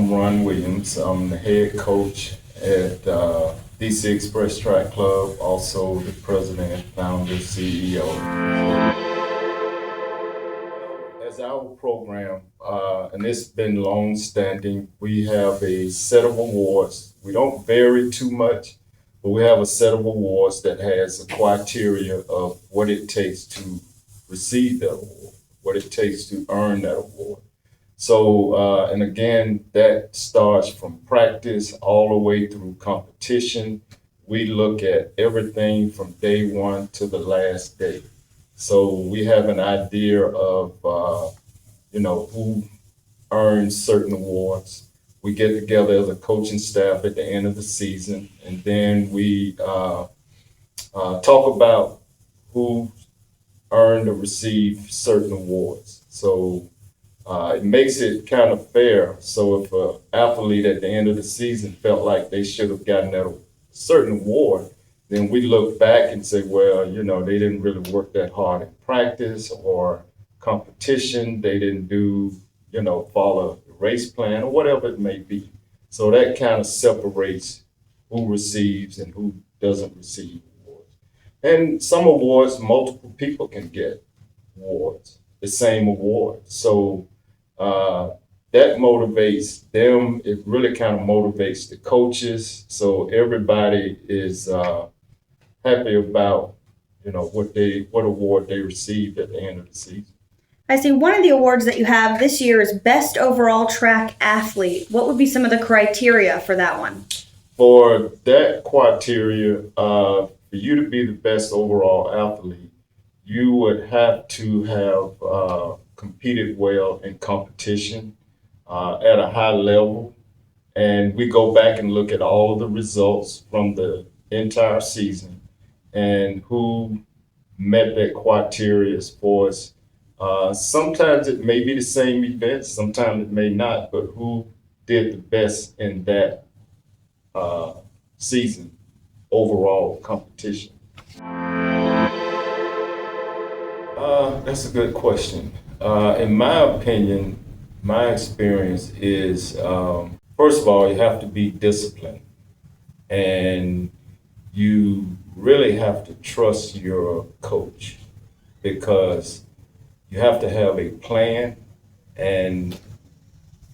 I'm Ron Williams. I'm the head coach at DC Express Track Club, also the president, founder, CEO. As our program, and it's been long-standing, we have a set of awards. We don't vary too much, but we have a set of awards that has a criteria of what it takes to receive that award, what it takes to earn that award. So, and again, that starts from practice all the way through competition. We look at everything from day one to the last day. So we have an idea of, who earns certain awards. We get together as a coaching staff at the end of the season, and then we talk about who earned or received certain awards. So it makes it kind of fair. So if an athlete at the end of the season felt like they should have gotten that certain award, then we look back and say, well, they didn't really work that hard in practice or competition. They didn't do, follow the race plan or whatever it may be. So that kind of separates who receives and who doesn't receive awards. And some awards, multiple people can get awards, the same award. So that motivates them. It really kind of motivates the coaches. So everybody is happy about, what award they received at the end of the season. I see one of the awards that you have this year is Best Overall Track Athlete. What would be some of the criteria for that one? For that criteria, for you to be the best overall athlete, you would have to have competed well in competition at a high level. And we go back and look at all of the results from the entire season and who met that criteria as far as sometimes it may be the same event, sometimes it may not, but who did the best in that season overall competition? That's a good question. In my opinion, my experience is, first of all, you have to be disciplined, and you really have to trust your coach, because you have to have a plan, and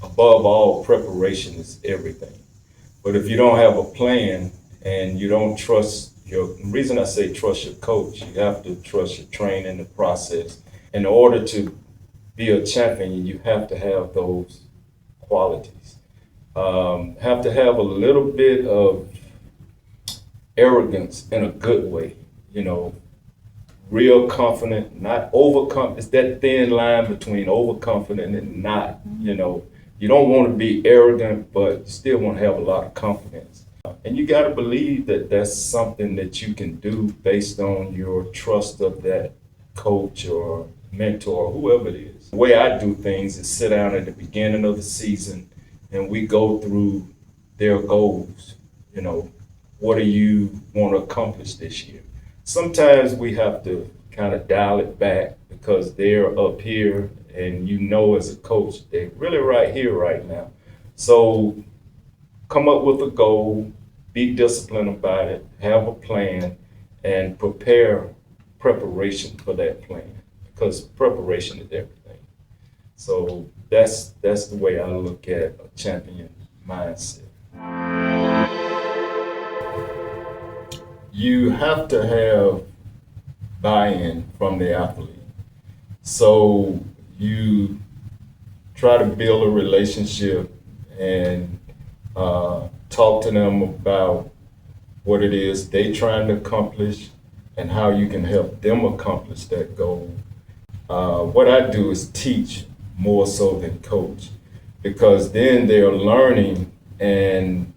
above all, preparation is everything. But if you don't have a plan and you don't trust the reason I say trust your coach, you have to trust your training, the process. In order to be a champion, you have to have those qualities. Have to have a little bit of arrogance in a good way, real confident, not overconfident. It's that thin line between overconfident and not, You don't want to be arrogant, but you still want to have a lot of confidence. And you got to believe that that's something that you can do based on your trust of that coach or mentor, or whoever it is. The way I do things is sit down at the beginning of the season and we go through their goals. What do you want to accomplish this year? Sometimes we have to kind of dial it back because they're up here and as a coach, they're really right here right now. So come up with a goal, be disciplined about it, have a plan, and preparation for that plan, because preparation is everything. So that's the way I look at a champion mindset. You have to have buy-in from the athlete. So you try to build a relationship and talk to them about what it is they're trying to accomplish and how you can help them accomplish that goal. What I do is teach more so than coach, because then they're learning and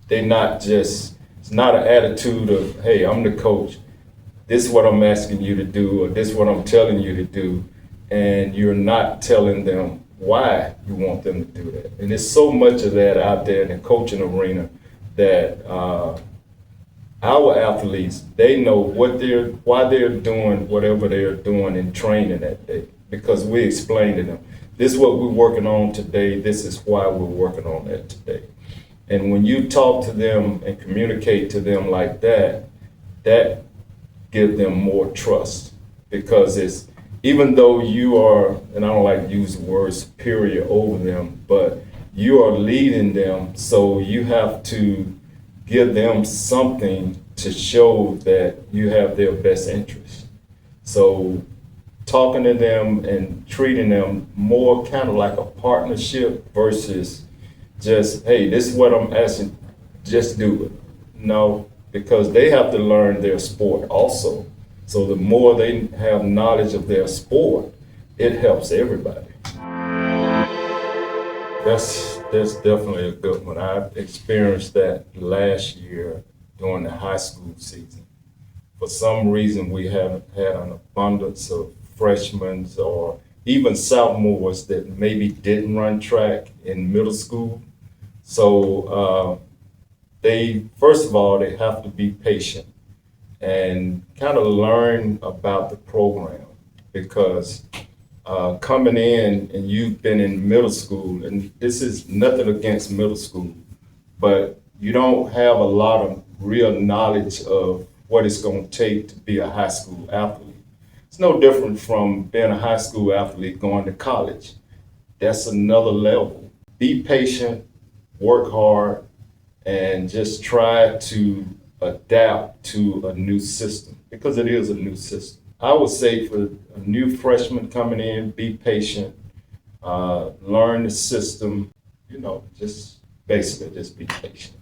they're not just, it's not an attitude of, hey, I'm the coach, this is what I'm asking you to do, or this is what I'm telling you to do, and you're not telling them why you want them to do that. And there's so much of that out there in the coaching arena that our athletes, they know why they're doing whatever they're doing in training that day, because we explain to them. this is what we're working on today. This is why we're working on that today. And when you talk to them and communicate to them like that, that gives them more trust, because it's, even though you are, and I don't like to use the word superior over them, but you are leading them, so you have to give them something to show that you have their best interest. So talking to them and treating them more kind of like a partnership versus just, hey, this is what I'm asking, just do it. No, because they have to learn their sport also. So the more they have knowledge of their sport, it helps everybody. That's definitely a good one. I experienced that last year during the high school season. For some reason, we haven't had an abundance of freshmen or even sophomores that maybe didn't run track in middle school. So they, first of all, they have to be patient and kind of learn about the program, because coming in and you've been in middle school, and this is nothing against middle school, but you don't have a lot of real knowledge of what it's going to take to be a high school athlete. It's no different from being a high school athlete going to college. That's another level. Be patient, work hard, and just try to adapt to a new system, because it is a new system. I would say for a new freshman coming in, be patient, learn the system, just basically just be patient.